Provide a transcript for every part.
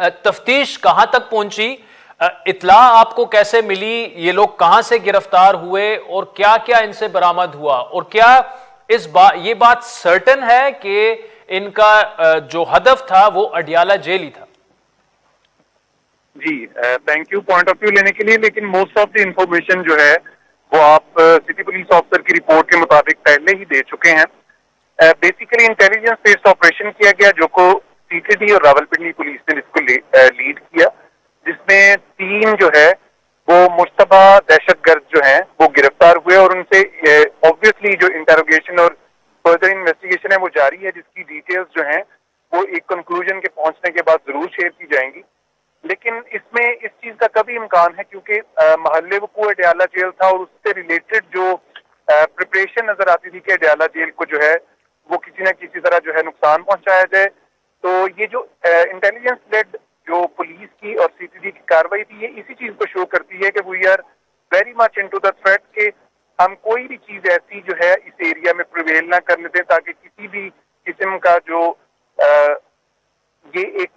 तफ्तीश कहां तक पहुंची, इत्तला आपको कैसे मिली, ये लोग कहां से गिरफ्तार हुए और क्या क्या इनसे बरामद हुआ, और क्या ये बात सर्टेन है कि इनका जो हदफ था वो अडियाला जेल ही था? जी, thank you point of view लेने के लिए। लेकिन मोस्ट ऑफ द इंफॉर्मेशन जो है वो आप सिटी पुलिस ऑफिसर की रिपोर्ट के मुताबिक पहले ही दे चुके हैं। बेसिकली इंटेलिजेंस बेस्ड ऑपरेशन किया गया, जो को सीटीडी और रावलपिंडी पुलिस ने इसको लीड किया, जिसमें 3 जो है वो मुश्तबा दहशतगर्द जो हैं वो गिरफ्तार हुए और उनसे ऑब्वियसली जो इंटेरोगेशन और फर्दर इन्वेस्टिगेशन है वो जारी है, जिसकी डिटेल्स जो हैं वो एक कंक्लूजन के पहुंचने के बाद जरूर शेयर की जाएंगी। लेकिन इसमें इस चीज का कभी इम्कान है, क्योंकि महल्ले वकूअ अडियाला जेल था और उससे रिलेटेड जो प्रिपरेशन नजर आती थी कि अडियाला जेल को जो है वो किसी न किसी तरह जो है नुकसान पहुंचाया जाए, तो ये जो इंटेलिजेंस लेड जो पुलिस की और सीटीडी की कार्रवाई थी, ये इसी चीज को शो करती है कि we are very much into the threat कि हम कोई भी चीज ऐसी जो है इस एरिया में प्रिवेल ना करने दें, ताकि किसी भी किस्म का जो ये एक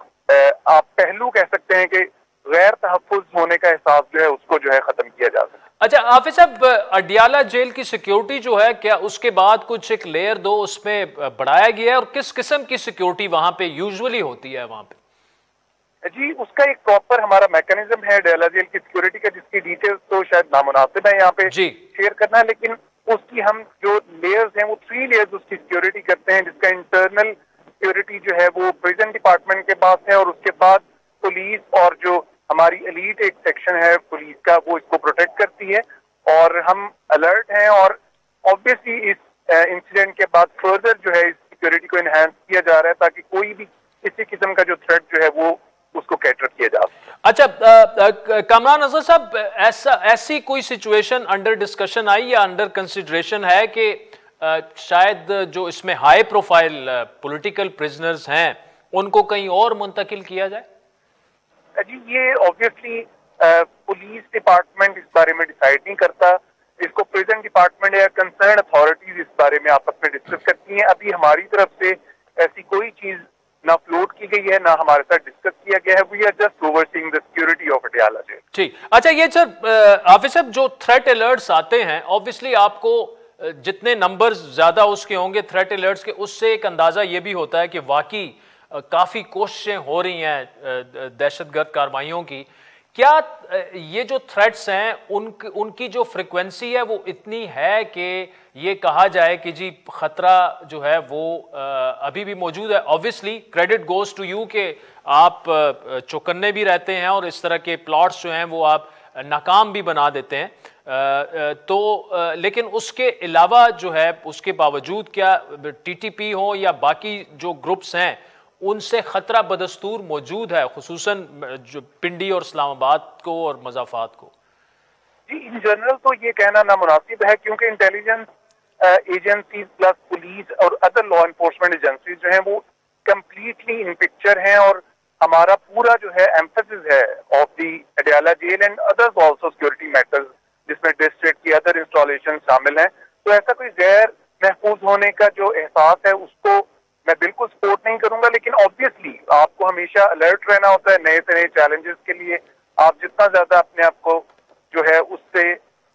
आप पहलू कह सकते हैं कि गैर तहफ़्फ़ुज़ होने का एहसास जो है उसको जो है खत्म किया जा सके। अच्छा हाफिज साहब, अडियाला जेल की सिक्योरिटी जो है, क्या उसके बाद कुछ एक लेयर 2 उसमें बढ़ाया गया है, और किस किस्म की सिक्योरिटी वहां पे यूजुअली होती है वहां पे? जी, उसका एक प्रॉपर हमारा मैकेनिज्म है अडियाला जेल की सिक्योरिटी का, जिसकी डिटेल्स तो शायद नामुनासिब है यहाँ पे शेयर करना, लेकिन उसकी हम जो लेयर्स हैं वो 3 लेयर्स उसकी सिक्योरिटी करते हैं, जिसका इंटरनल सिक्योरिटी जो है वो प्रिजन डिपार्टमेंट के पास है, और उसके बाद पुलिस और जो हमारी एलीट एक सेक्शन है पुलिस का वो इसको प्रोटेक्ट करती है, और हम अलर्ट हैं। और ऑब्वियसली इस इंसिडेंट के बाद फर्दर जो है इस सिक्योरिटी को एनहांस किया जा रहा है, ताकि कोई भी किसी किस्म का जो थ्रेट जो है वो उसको कैटर किया जा सके। अच्छा कामरान अजहर साहब, ऐसी कोई सिचुएशन अंडर डिस्कशन आई या अंडर कंसिडरेशन है कि शायद जो इसमें हाई प्रोफाइल पॉलिटिकल प्रिजनर्स हैं उनको कहीं और मुंतकिल किया जाए? जी, ये ऑब्वियसली पुलिस डिपार्टमेंट इस बारे में डिसाइड नहीं करता, इसको प्रिजन डिपार्टमेंट या कंसर्न अथॉरिटीज इस बारे में आपस में डिस्कस करती हैं। अभी हमारी तरफ से ऐसी कोई चीज ना फ्लोट की गई है, ना हमारे साथ डिस्कस किया गया है। We are just overseeing the security of Adiala jail. ठीक, अच्छा ये सर हाफिज साहब, जो थ्रेट अलर्ट्स आते हैं, ऑब्वियसली आपको जितने नंबर्स ज्यादा उसके होंगे थ्रेट अलर्ट्स के, उससे एक अंदाजा ये भी होता है कि वाकई काफी कोशिशें हो रही हैं दहशतगर्द कार्रवाइयों की। क्या ये जो थ्रेट्स हैं उनकी जो फ्रिक्वेंसी है वो इतनी है कि ये कहा जाए कि जी खतरा जो है वो अभी भी मौजूद है? Obviously credit goes to you कि आप चौकन्ने भी रहते हैं और इस तरह के प्लॉट्स जो हैं वो आप नाकाम भी बना देते हैं, लेकिन उसके अलावा जो है उसके बावजूद क्या टीटीपी हो या बाकी जो ग्रुप्स हैं उनसे खतरा बदस्तूर मौजूद है, खुसूसन जो पिंडी और इस्लामाबाद को और मज़ाफात को? जी, इन जनरल तो ये कहना नामुनासिब है, क्योंकि इंटेलिजेंस एजेंसीज प्लस पुलिस और अदर लॉ एनफोर्समेंट एजेंसीज जो हैं वो कंप्लीटली इन पिक्चर हैं, और हमारा पूरा जो है एम्फेसिस है of the Adiala jail and others also security matters, जिसमें डिस्ट्रिक्ट की अदर इंस्टॉलेशन शामिल हैं। तो ऐसा कोई गैर महफूज होने का जो एहसास है उसको मैं बिल्कुल सपोर्ट नहीं करूंगा, लेकिन ऑब्वियसली आपको हमेशा अलर्ट रहना होता है नए से नए चैलेंजेस के लिए। आप जितना ज्यादा अपने आप को जो है उससे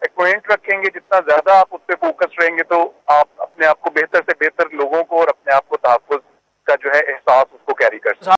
एक्वेंट रखेंगे, जितना ज्यादा आप उस पर फोकस रहेंगे, तो आप अपने आप को बेहतर से बेहतर लोगों को और अपने आप को तहफ़्फ़ुज़ का जो है एहसास उसको कैरी कर सकते हैं।